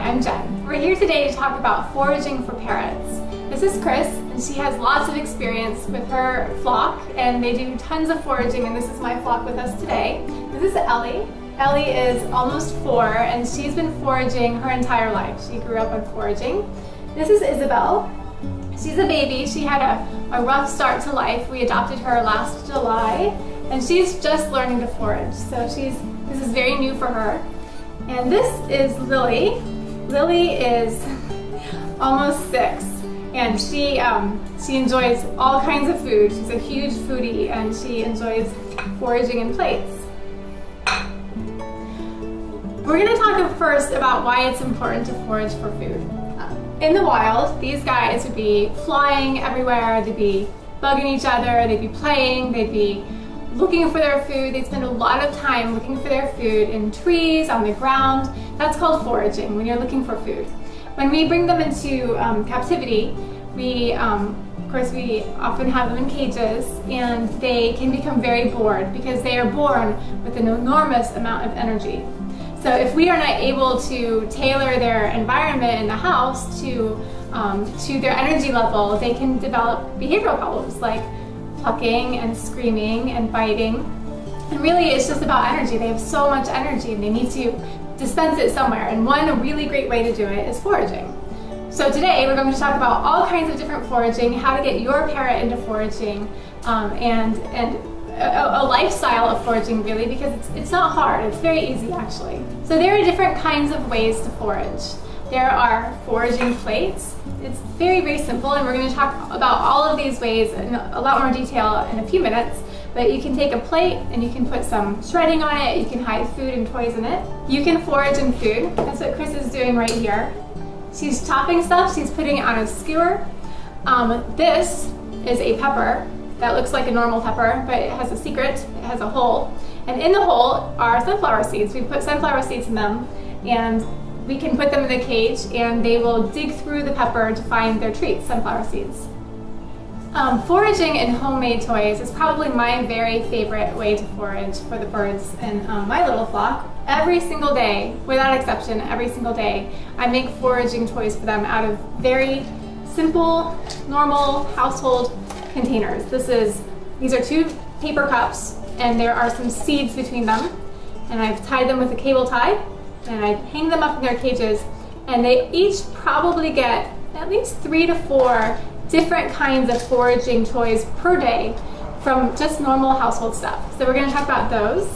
I'm Jen. We're here today to talk about foraging for parrots. This is Chris, and she has lots of experience with her flock, and they do tons of foraging, and this is my flock with us today. This is Ellie. Ellie is almost 4, and she's been foraging her entire life. She grew up on foraging. This is Isabel. She's a baby. She had a rough start to life. We adopted her last July, and she's just learning to forage, so this is very new for her. And this is Lily. Lily is almost 6, and she enjoys all kinds of food. She's a huge foodie, and she enjoys foraging in plates. We're going to talk first about why it's important to forage for food. In the wild, these guys would be flying everywhere, they'd be bugging each other, they'd be playing, they'd be looking for their food. They'd spend a lot of time looking for their food in trees, on the ground. That's called foraging, when you're looking for food. When we bring them into captivity, of course we often have them in cages, and they can become very bored because they are born with an enormous amount of energy. So if we are not able to tailor their environment in the house to their energy level, they can develop behavioral problems like plucking and screaming and biting. And really it's just about energy. They have so much energy and they need to dispense it somewhere. And one really great way to do it is foraging. So today we're going to talk about all kinds of different foraging, how to get your parrot into foraging, and a lifestyle of foraging really, because it's not hard, it's very easy actually. So there are different kinds of ways to forage. There are foraging plates. It's very, very simple, and we're going to talk about all of these ways in a lot more detail in a few minutes. But you can take a plate and you can put some shredding on it, you can hide food and toys in it. You can forage in food. That's what Chris is doing right here. She's chopping stuff, she's putting it on a skewer. This is a pepper that looks like a normal pepper, but it has a secret, it has a hole. And in the hole are sunflower seeds. We put sunflower seeds in them, and we can put them in the cage and they will dig through the pepper to find their treats, sunflower seeds. Foraging in homemade toys is probably my very favorite way to forage for the birds in my little flock. Every single day, without exception, every single day, I make foraging toys for them out of very simple, normal household containers. These are 2 paper cups, and there are some seeds between them, and I've tied them with a cable tie, and I hang them up in their cages, and they each probably get at least 3 to 4 different kinds of foraging toys per day from just normal household stuff. So we're going to talk about those.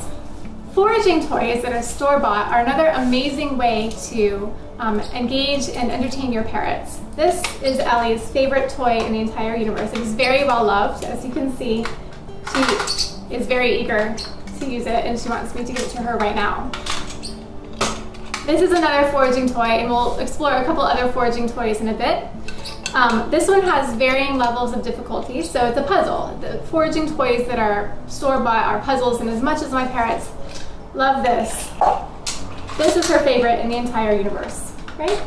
Foraging toys that are store-bought are another amazing way to engage and entertain your parrots. This is Ellie's favorite toy in the entire universe. It is very well loved. As you can see, she is very eager to use it, and she wants me to give it to her right now. This is another foraging toy, and we'll explore a couple other foraging toys in a bit. This one has varying levels of difficulty, so it's a puzzle. The foraging toys that are store-bought are puzzles, and as much as my parrots love this, this is her favorite in the entire universe, right?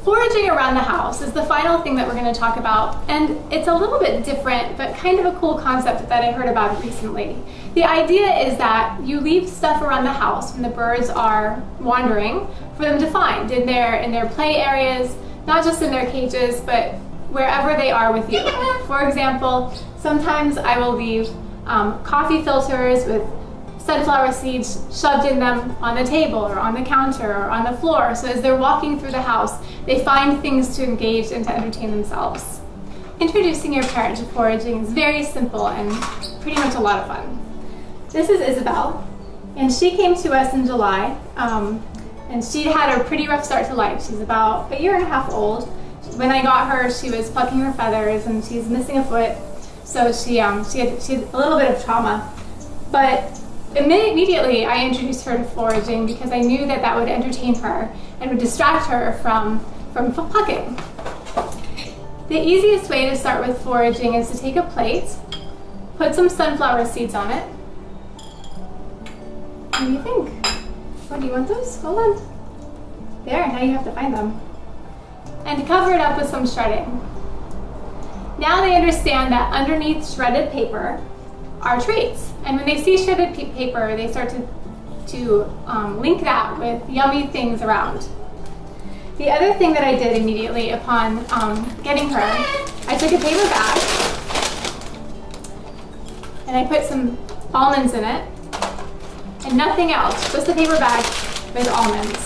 Foraging around the house is the final thing that we're going to talk about, and it's a little bit different, but kind of a cool concept that I heard about recently. The idea is that you leave stuff around the house when the birds are wandering for them to find in their play areas, not just in their cages, but wherever they are with you. For example, sometimes I will leave coffee filters with sunflower seeds shoved in them on the table or on the counter or on the floor, so as they're walking through the house, they find things to engage and to entertain themselves. Introducing your parrot to foraging is very simple and pretty much a lot of fun. This is Isabel, and she came to us in July, and she had a pretty rough start to life. She's about 1.5 years old. When I got her, she was plucking her feathers and she's missing a foot, so she had a little bit of trauma. But immediately I introduced her to foraging because I knew that would entertain her and would distract her from plucking. The easiest way to start with foraging is to take a plate, put some sunflower seeds on it. What do you think? Oh, do you want those? Hold on. There, now you have to find them. And cover it up with some shredding. Now they understand that underneath shredded paper are treats. And when they see shredded paper, they start to link that with yummy things around. The other thing that I did immediately upon getting her, I took a paper bag and I put some almonds in it and nothing else, just a paper bag with almonds.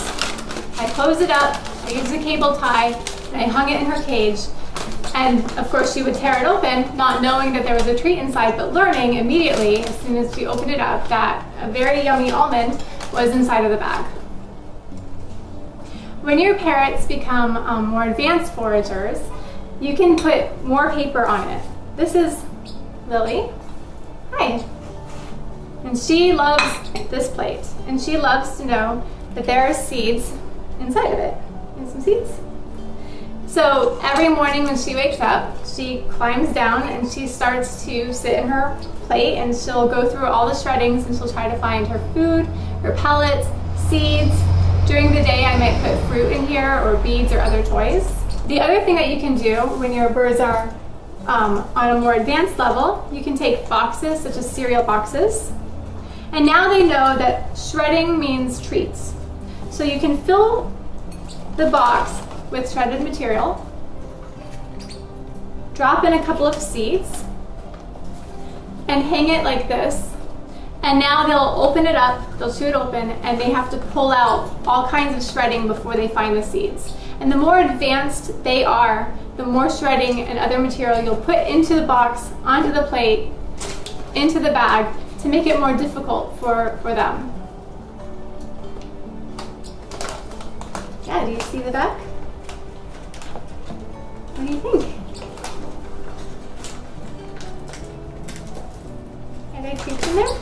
I closed it up, I used a cable tie, and I hung it in her cage. And of course she would tear it open, not knowing that there was a treat inside, but learning immediately, as soon as she opened it up, that a very yummy almond was inside of the bag. When your parrots become more advanced foragers, you can put more paper on it. This is Lily. Hi. And she loves this plate, and she loves to know that there are seeds inside of it. And some seeds. So every morning when she wakes up, she climbs down and she starts to sit in her plate, and she'll go through all the shreddings and she'll try to find her food, her pellets, seeds. During the day I might put fruit in here or beads or other toys. The other thing that you can do when your birds are on a more advanced level, you can take boxes such as cereal boxes, and now they know that shredding means treats. So you can fill the box with shredded material, drop in a couple of seeds, and hang it like this. And now they'll open it up, they'll chew it open, and they have to pull out all kinds of shredding before they find the seeds. And the more advanced they are, the more shredding and other material you'll put into the box, onto the plate, into the bag, to make it more difficult for them. Yeah, do you see the back? What do you think? Are there treats in there?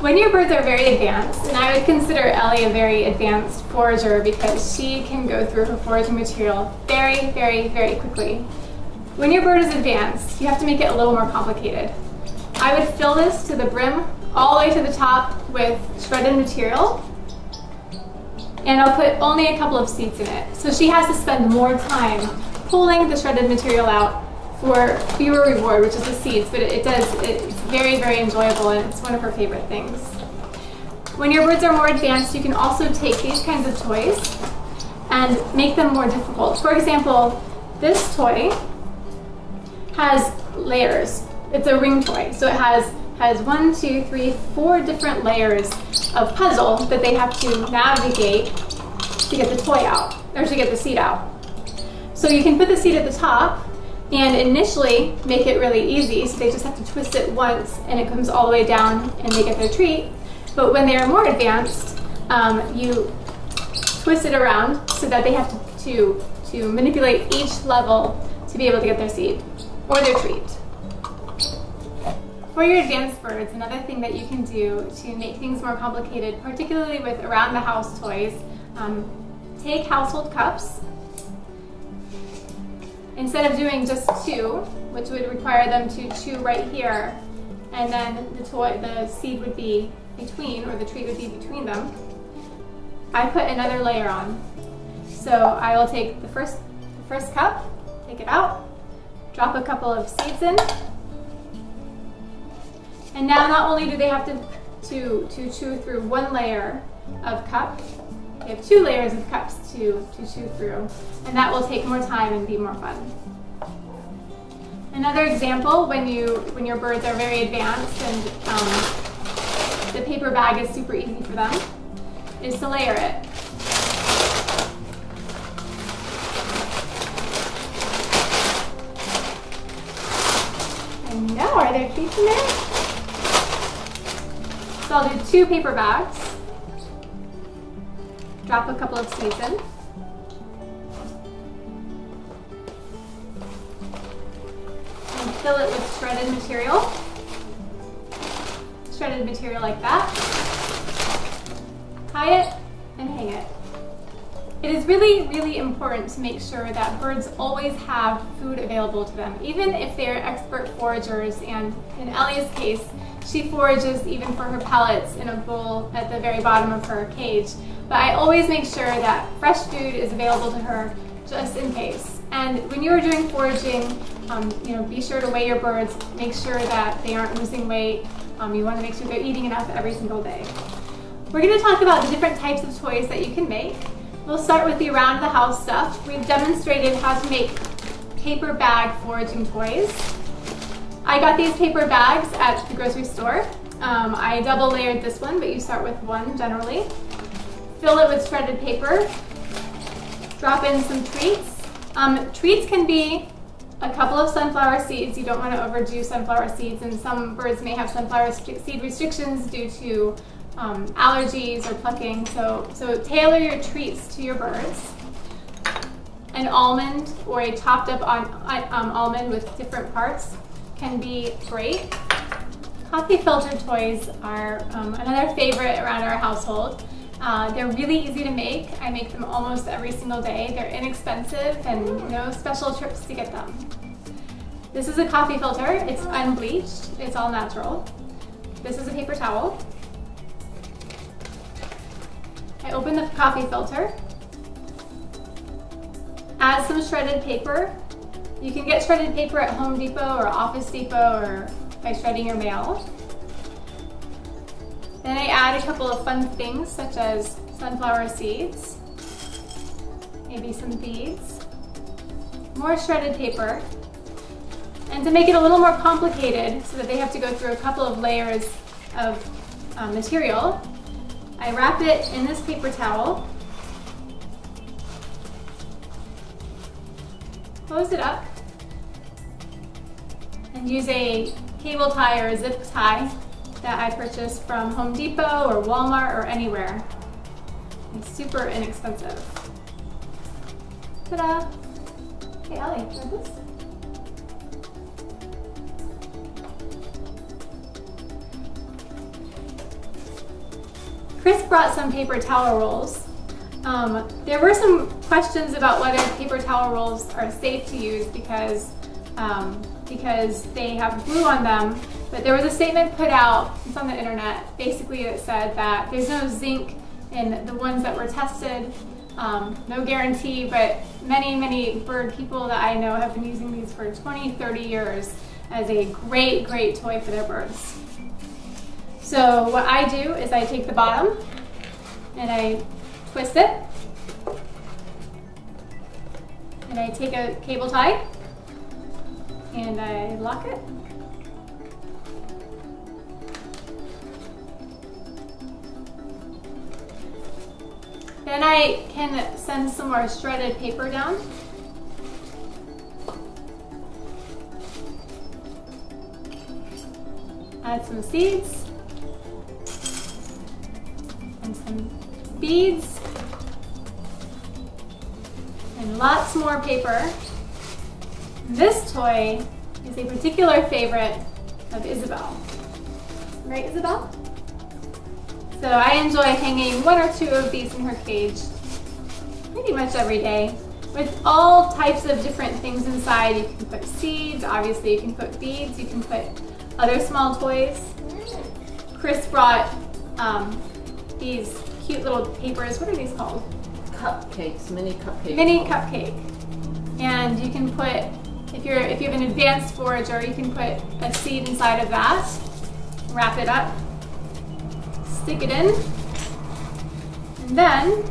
When your birds are very advanced, and I would consider Ellie a very advanced forager because she can go through her foraging material very, very, very quickly. When your bird is advanced, you have to make it a little more complicated. I would fill this to the brim, all the way to the top with shredded material, and I'll put only a couple of seeds in it. So she has to spend more time pulling the shredded material out for fewer reward, which is the seeds, but it's very, very enjoyable, and it's one of her favorite things. When your birds are more advanced, you can also take these kinds of toys and make them more difficult. For example, this toy has layers. It's a ring toy, so it has 1, 2, 3, 4 different layers of puzzle that they have to navigate to get the toy out, or to get the seed out. So you can put the seed at the top and initially make it really easy, so they just have to twist it once and it comes all the way down and they get their treat. But when they are more advanced, you twist it around so that they have to manipulate each level to be able to get their seed or their treat. For your advanced birds, another thing that you can do to make things more complicated, particularly with around the house toys, take household cups. Instead of doing just 2, which would require them to chew right here, and then the seed would be between, or the treat would be between them, I put another layer on. So I will take the first cup, take it out, drop a couple of seeds in, and now not only do they have to chew through 1 layer of cup, they have 2 layers of cups to chew through, and that will take more time and be more fun. Another example, when your birds are very advanced and the paper bag is super easy for them, is to layer it. And now, are there treats in there? So I'll do 2 paper bags. Drop a couple of seeds in. And fill it with shredded material. Shredded material like that. Tie it and hang it. It is really, really important to make sure that birds always have food available to them, even if they're expert foragers, and in Ellie's case, she forages even for her pellets in a bowl at the very bottom of her cage. But I always make sure that fresh food is available to her just in case. And when you are doing foraging, be sure to weigh your birds, make sure that they aren't losing weight. You want to make sure they're eating enough every single day. We're going to talk about the different types of toys that you can make. We'll start with the around the house stuff. We've demonstrated how to make paper bag foraging toys. I got these paper bags at the grocery store. I double layered this one, but you start with one generally. Fill it with shredded paper. Drop in some treats. Treats can be a couple of sunflower seeds. You don't want to overdo sunflower seeds, and some birds may have sunflower seed restrictions due to allergies or plucking. So tailor your treats to your birds. An almond or a chopped up almond with different parts can be great. Coffee filter toys are another favorite around our household. They're really easy to make. I make them almost every single day. They're inexpensive and no special trips to get them. This is a coffee filter. It's unbleached. It's all natural. This is a paper towel. I open the coffee filter. Add some shredded paper. You can get shredded paper at Home Depot or Office Depot or by shredding your mail. Then I add a couple of fun things such as sunflower seeds, maybe some beads, more shredded paper. And to make it a little more complicated so that they have to go through a couple of layers of material, I wrap it in this paper towel, close it up, and use a cable tie or a zip tie that I purchased from Home Depot or Walmart or anywhere. It's super inexpensive. Ta-da! Hey, Ellie, try this. Chris brought some paper towel rolls. There were some questions about whether paper towel rolls are safe to use because they have glue on them, but there was a statement put out, it's on the internet, basically that said that there's no zinc in the ones that were tested, no guarantee, but many bird people that I know have been using these for 20, 30 years as a great toy for their birds. So what I do is I take the bottom and I twist it, and I take a cable tie and I lock it. Then I can send some more shredded paper down. Add some seeds and some beads and lots more paper. This toy is a particular favorite of Isabel. Right, Isabel? So I enjoy hanging one or two of these in her cage pretty much every day with all types of different things inside. You can put seeds, obviously you can put beads, you can put other small toys. Chris brought these cute little papers. What are these called? Cupcakes, mini cupcakes. Mini cupcake. And you can put, if you have an advanced forager, you can put a seed inside of that, wrap it up, stick it in, and then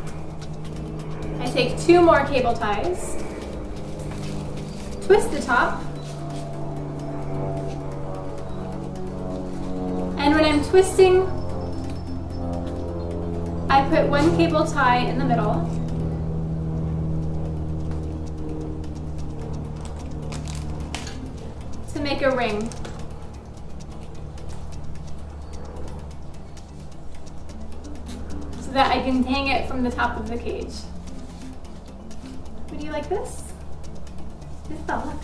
I take two more cable ties, twist the top, and when I'm twisting, I put one cable tie in the middle, to make a ring. So that I can hang it from the top of the cage. Would you like this? Look.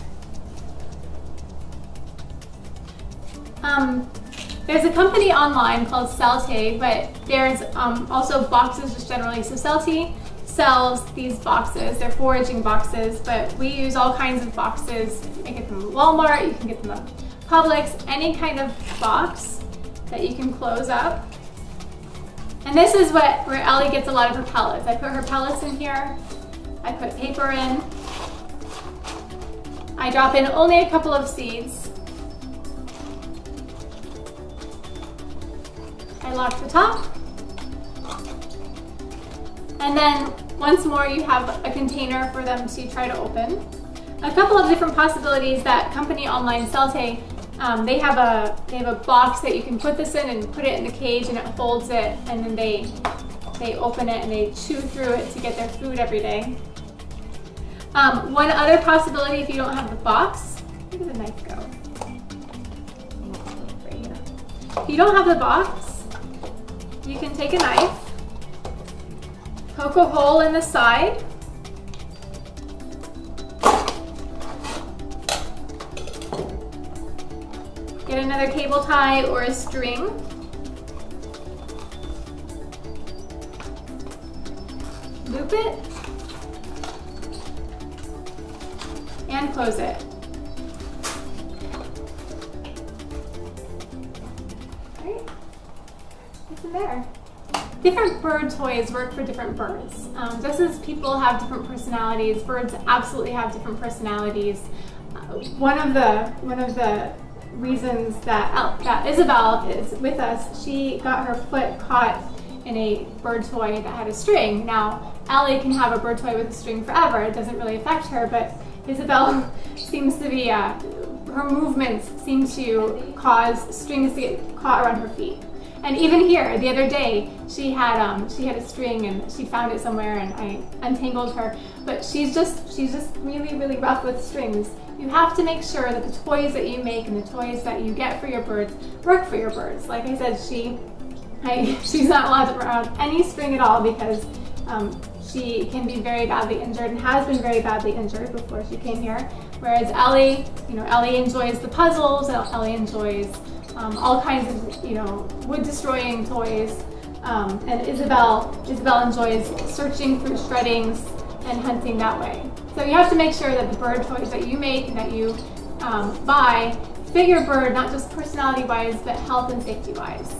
There's a company online called Celti, but there's also boxes just generally. So Celti sells these boxes. They're foraging boxes, but we use all kinds of boxes. You can get them at Walmart, you can get them at Publix, any kind of box that you can close up. And this is where Ellie gets a lot of her pellets. I put her pellets in here. I put paper in. I drop in only a couple of seeds. I lock the top. And then once more you have a container for them to try to open. A couple of different possibilities that company online Celte, they have a box that you can put this in and put it in the cage and it holds it, and then they open it and they chew through it to get their food every day. One other possibility, if you don't have the box, where did the knife go? Right here. If you don't have the box, you can take a knife, poke a hole in the side, get another cable tie or a string, loop it, and close it. Right? What's in there? Different bird toys work for different birds. Just as people have different personalities, birds absolutely have different personalities. One of the reasons that Isabel is with us, she got her foot caught in a bird toy that had a string. Now, Ellie can have a bird toy with a string forever. It doesn't really affect her, but Isabel seems to be, her movements seem to cause strings to get caught around her feet. And even here, the other day, she had a string and she found it somewhere and I untangled her. But she's just really, really rough with strings. You have to make sure that the toys that you make and the toys that you get for your birds work for your birds. Like I said, she's not allowed to run any string at all because she can be very badly injured and has been very badly injured before she came here. Whereas Ellie, Ellie enjoys the puzzles. Ellie enjoys all kinds of wood destroying toys, and Isabel enjoys searching through shreddings and hunting that way. So you have to make sure that the bird toys that you make and that you buy fit your bird, not just personality wise, but health and safety wise.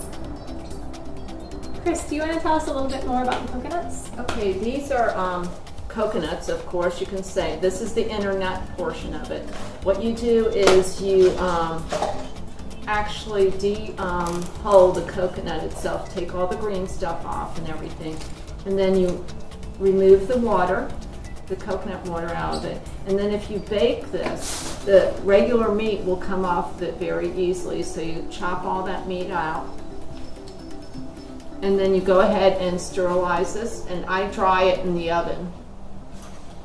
Chris, do you want to tell us a little bit more about the coconuts? Okay, these are coconuts, of course. You can say this is the internet portion of it. What you do is you actually hull the coconut itself, take all the green stuff off and everything, and then you remove the water, the coconut water out of it. And then if you bake this, the regular meat will come off it very easily. So you chop all that meat out, and then you go ahead and sterilize this, and I dry it in the oven.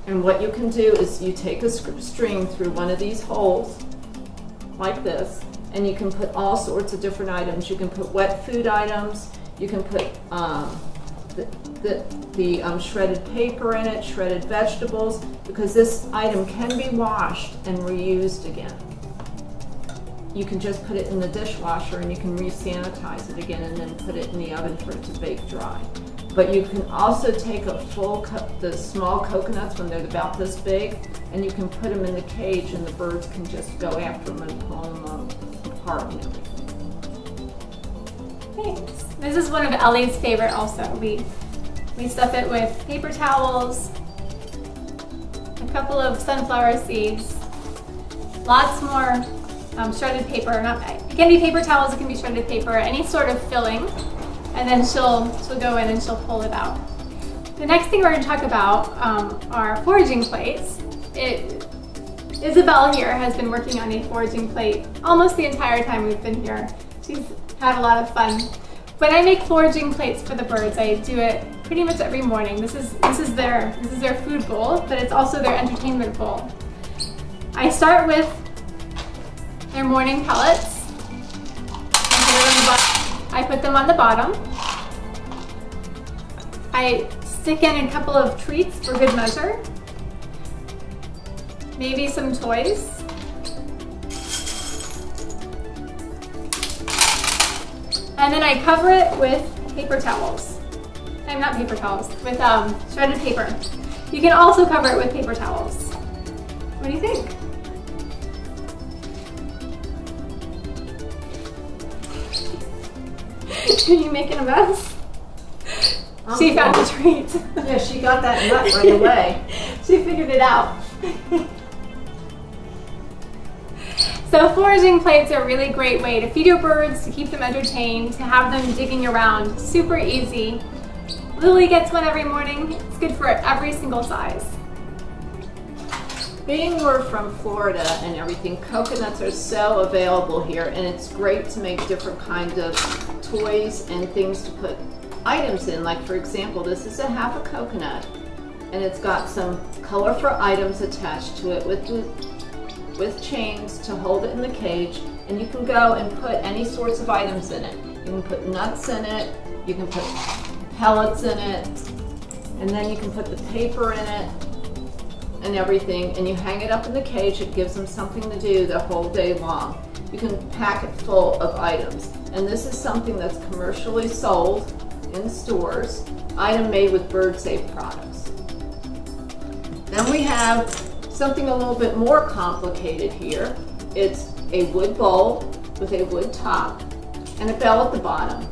And what you can do is you take a string through one of these holes, like this, and you can put all sorts of different items. You can put wet food items, you can put the shredded paper in it, shredded vegetables, because this item can be washed and reused again. You can just put it in the dishwasher and you can re-sanitize it again and then put it in the oven for it to bake dry. But you can also take a full cup, the small coconuts when they're about this big, and you can put them in the cage and the birds can just go after them and pull them apart and everything. Thanks. This is one of Ellie's favorite also. We stuff it with paper towels, a couple of sunflower seeds, lots more shredded paper. It can be paper towels, it can be shredded paper, any sort of filling, and then she'll go in and she'll pull it out. The next thing we're going to talk about are foraging plates. Isabel here has been working on a foraging plate almost the entire time we've been here. She's had a lot of fun. When I make foraging plates for the birds, I do it pretty much every morning. This is their food bowl, but it's also their entertainment bowl. I start with their morning pellets. I put them on the bottom. I stick in a couple of treats for good measure. Maybe some toys. And then I cover it with paper towels. Not paper towels, with shredded paper. You can also cover it with paper towels. What do you think? Are you making a mess? She found a treat. Yeah, she got that nut right away. She figured it out. So foraging plates are a really great way to feed your birds, to keep them entertained, to have them digging around. Super easy. Lily gets one every morning. It's good for every single size. Being we're from Florida and everything, coconuts are so available here, and it's great to make different kinds of toys and things to put items in. Like for example, this is a half a coconut, and it's got some colorful items attached to it with chains to hold it in the cage, and you can go and put any sorts of items in it. You can put nuts in it, you can put pellets in it, and then you can put the paper in it and everything, and you hang it up in the cage. It gives them something to do the whole day long. You can pack it full of items, and this is something that's commercially sold in stores, item made with bird safe products. Then we have something a little bit more complicated here. It's a wood bowl with a wood top and a bell at the bottom.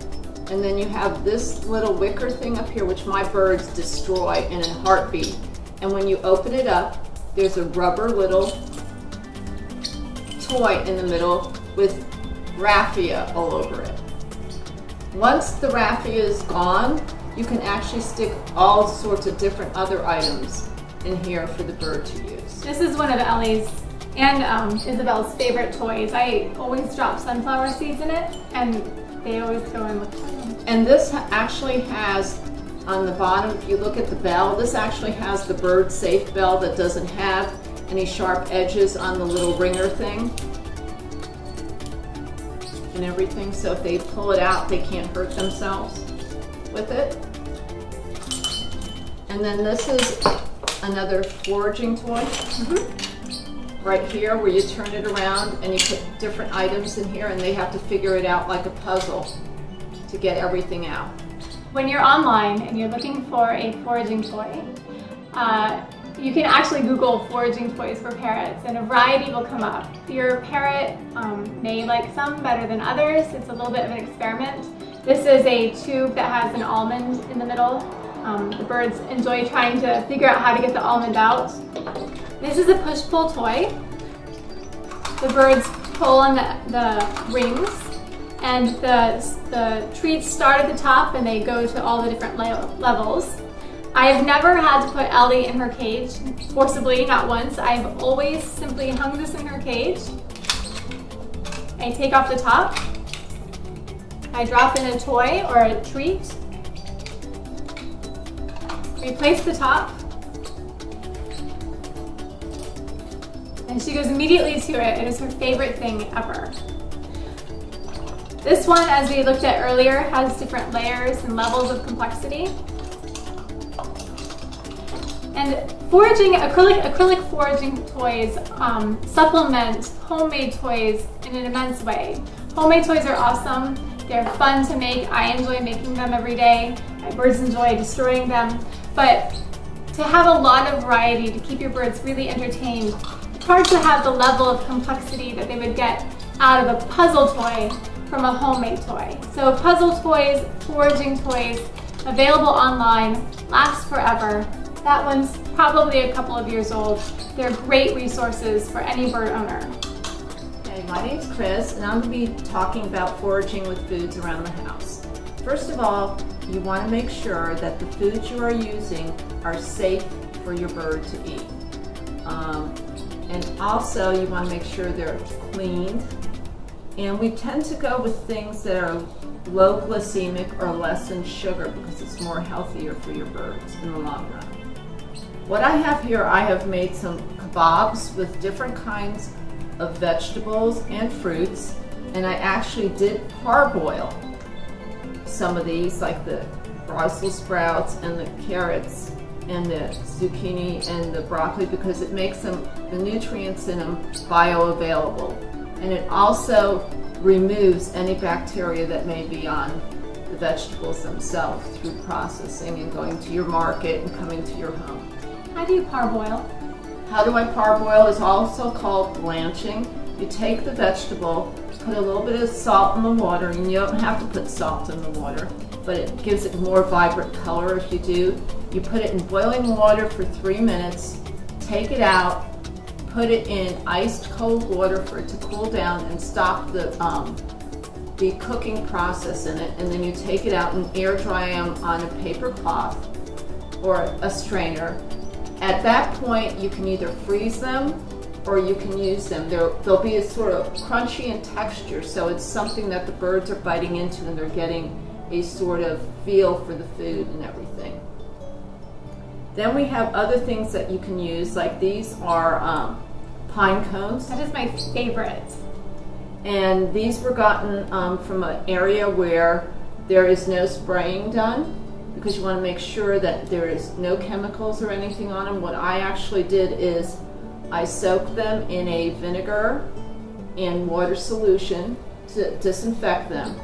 And then you have this little wicker thing up here, which my birds destroy in a heartbeat. And when you open it up, there's a rubber little toy in the middle with raffia all over it. Once the raffia is gone, you can actually stick all sorts of different other items in here for the bird to use. This is one of Ellie's and Isabel's favorite toys. I always drop sunflower seeds in it, and they always go in with them. And this actually has, on the bottom, if you look at the bell, this actually has the bird safe bell that doesn't have any sharp edges on the little ringer thing and everything. So if they pull it out, they can't hurt themselves with it. And then this is another foraging toy. Right here, where you turn it around and you put different items in here, and they have to figure it out like a puzzle to get everything out. When you're online and you're looking for a foraging toy, you can actually Google foraging toys for parrots, and a variety will come up. Your parrot may like some better than others. It's a little bit of an experiment. This is a tube that has an almond in the middle. The birds enjoy trying to figure out how to get the almond out. This is a push-pull toy. The birds pull on the rings, and the treats start at the top and they go to all the different levels. I've never had to put Ellie in her cage forcibly, not once. I've always simply hung this in her cage. I take off the top. I drop in a toy or a treat. Replace the top. And she goes immediately to it. It is her favorite thing ever. This one, as we looked at earlier, has different layers and levels of complexity. And foraging, acrylic foraging toys supplement homemade toys in an immense way. Homemade toys are awesome. They're fun to make. I enjoy making them every day. My birds enjoy destroying them. But to have a lot of variety, to keep your birds really entertained, it's hard to have the level of complexity that they would get out of a puzzle toy from a homemade toy. So puzzle toys, foraging toys, available online, last forever. That one's probably a couple of years old. They're great resources for any bird owner. Hey, my name's Chris, and I'm going to be talking about foraging with foods around the house. First of all, you want to make sure that the foods you are using are safe for your bird to eat. And also, you want to make sure they're cleaned. And we tend to go with things that are low glycemic or less in sugar because it's more healthier for your birds in the long run. What I have here, I have made some kebabs with different kinds of vegetables and fruits, and I actually did parboil some of these, like the Brussels sprouts and the carrots and the zucchini and the broccoli, because it makes them, the nutrients in them, bioavailable. And it also removes any bacteria that may be on the vegetables themselves through processing and going to your market and coming to your home. How do you parboil? How do I parboil is also called blanching. You take the vegetable, put a little bit of salt in the water, and you don't have to put salt in the water, but it gives it more vibrant color if you do. You put it in boiling water for 3 minutes, take it out, put it in iced cold water for it to cool down and stop the the cooking process in it, and then you take it out and air dry them on a paper cloth or a strainer. At that point, you can either freeze them or you can use them. They'll be a sort of crunchy in texture, so it's something that the birds are biting into and they're getting a sort of feel for the food and everything. Then we have other things that you can use, like these are pine cones. That is my favorite. And these were gotten from an area where there is no spraying done, because you want to make sure that there is no chemicals or anything on them. What I actually did is I soaked them in a vinegar and water solution to disinfect them.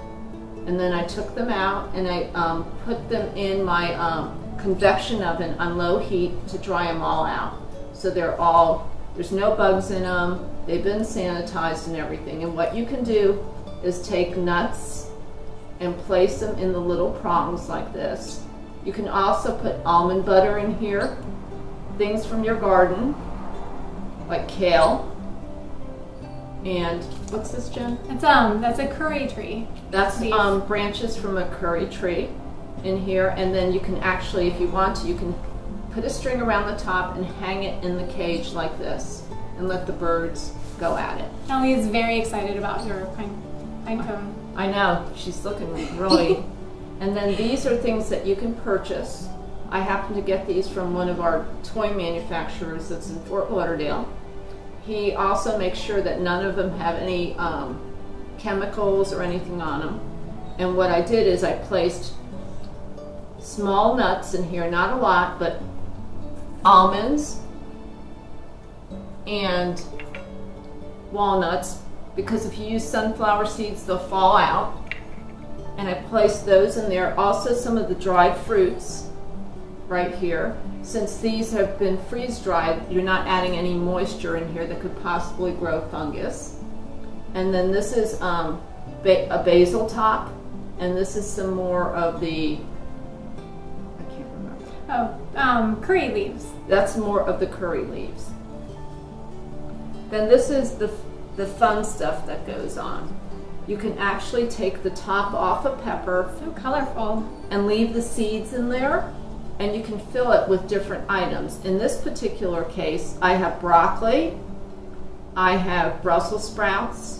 And then I took them out and I put them in my convection oven on low heat to dry them all out. So there's no bugs in them, they've been sanitized and everything. And what you can do is take nuts and place them in the little prongs like this. You can also put almond butter in here, things from your garden, like kale. And what's this, Jen? That's a curry tree. That's branches from a curry tree in here. And then you can actually, if you want to, you can put a string around the top and hang it in the cage like this and let the birds go at it. Ellie is very excited about your pine cone. I know, she's looking really. And then these are things that you can purchase. I happen to get these from one of our toy manufacturers that's in Fort Lauderdale. He also makes sure that none of them have any chemicals or anything on them. And what I did is I placed small nuts in here, not a lot, but almonds and walnuts, because if you use sunflower seeds, they'll fall out. And I placed those in there. Also some of the dried fruits right here. Since these have been freeze dried, you're not adding any moisture in here that could possibly grow fungus. And then this is a basil top, and this is some more of the, I can't remember. Curry leaves. That's more of the curry leaves. Then this is the fun stuff that goes on. You can actually take the top off a pepper. So colorful. And leave the seeds in there, and you can fill it with different items. In this particular case, I have broccoli, I have Brussels sprouts,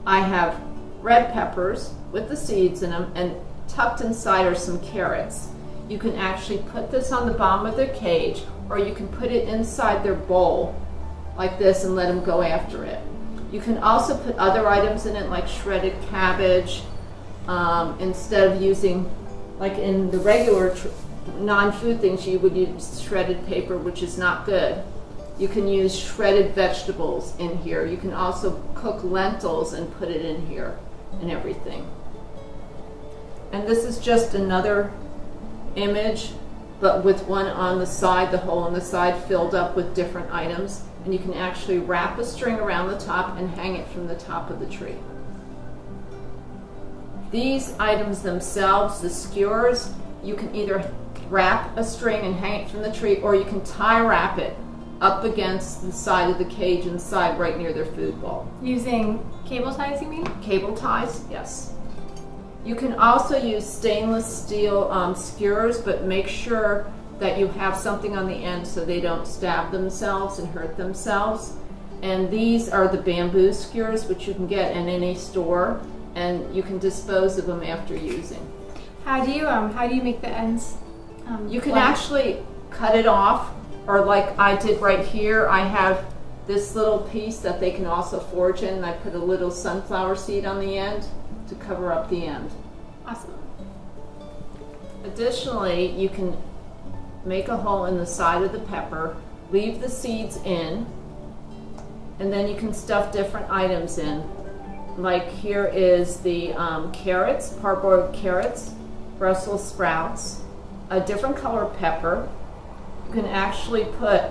I have red peppers with the seeds in them, and tucked inside are some carrots. You can actually put this on the bottom of their cage, or you can put it inside their bowl like this and let them go after it. You can also put other items in it, like shredded cabbage, instead of using, like in the regular non-food things, you would use shredded paper, which is not good. You can use shredded vegetables in here. You can also cook lentils and put it in here and everything. And this is just another image, but with one on the side, the hole on the side filled up with different items. And you can actually wrap a string around the top and hang it from the top of the tree. These items themselves, the skewers, you can either wrap a string and hang it from the tree, or you can tie wrap it up against the side of the cage inside right near their food bowl. Using cable ties, you mean? Cable ties, yes. You can also use stainless steel skewers, but make sure that you have something on the end so they don't stab themselves and hurt themselves. And these are the bamboo skewers, which you can get in any store, and you can dispose of them after using. How do you make the ends? You can actually cut it off, or like I did right here, I have this little piece that they can also forage in, and I put a little sunflower seed on the end to cover up the end. Awesome. Additionally, you can make a hole in the side of the pepper, leave the seeds in, and then you can stuff different items in. Like here is the carrots, parboiled carrots, Brussels sprouts, a different color pepper. You can actually put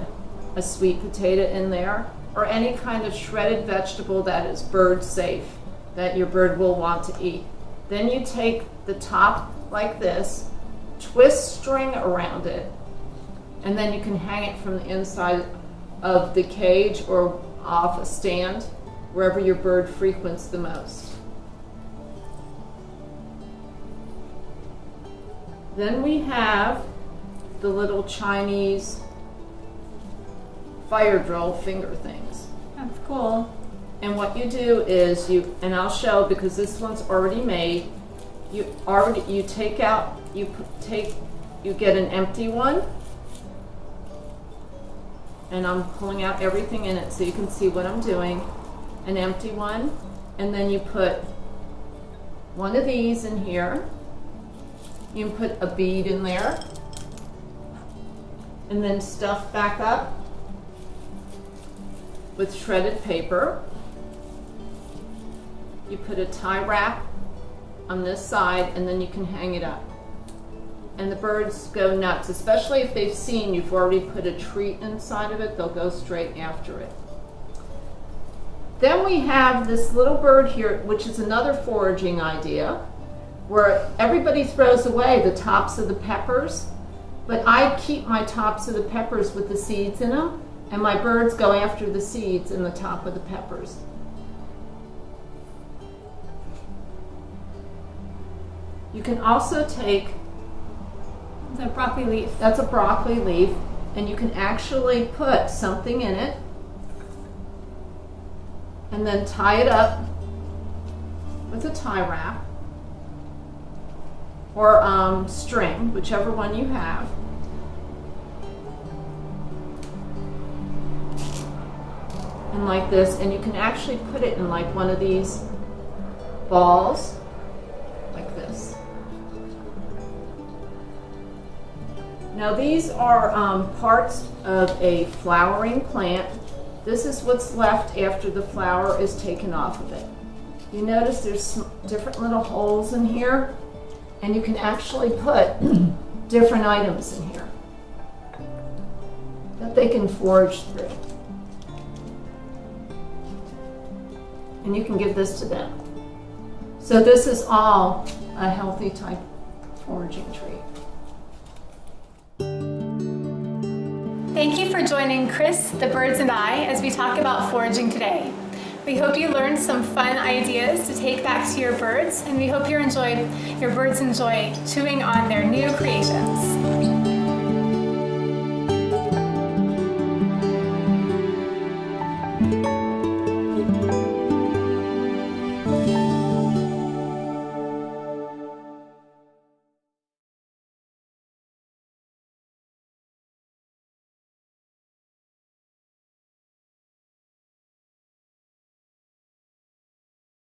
a sweet potato in there, or any kind of shredded vegetable that is bird safe, that your bird will want to eat. Then you take the top like this, twist string around it, and then you can hang it from the inside of the cage or off a stand, wherever your bird frequents the most. Then we have the little Chinese fire drill finger things. That's cool. And what you do is and I'll show because this one's already made, you get an empty one, and I'm pulling out everything in it so you can see what I'm doing, an empty one, and then you put one of these in here, you can put a bead in there, and then stuff back up with shredded paper. You put a tie wrap on this side, and then you can hang it up. And the birds go nuts, especially if they've seen you've already put a treat inside of it, they'll go straight after it. Then we have this little bird here, which is another foraging idea, where everybody throws away the tops of the peppers, but I keep my tops of the peppers with the seeds in them, and my birds go after the seeds in the top of the peppers. You can also take, It's a broccoli leaf. that's a broccoli leaf, and you can actually put something in it and then tie it up with a tie wrap or string, whichever one you have. And like this, and you can actually put it in like one of these balls, like this. Now these are parts of a flowering plant. This is what's left after the flower is taken off of it. You notice there's different little holes in here, and you can actually put different items in here that they can forage through. And you can give this to them. So this is all a healthy type foraging tree. Thank you for joining Chris, the birds, and I as we talk about foraging today. We hope you learned some fun ideas to take back to your birds, and we hope your birds enjoy chewing on their new creations.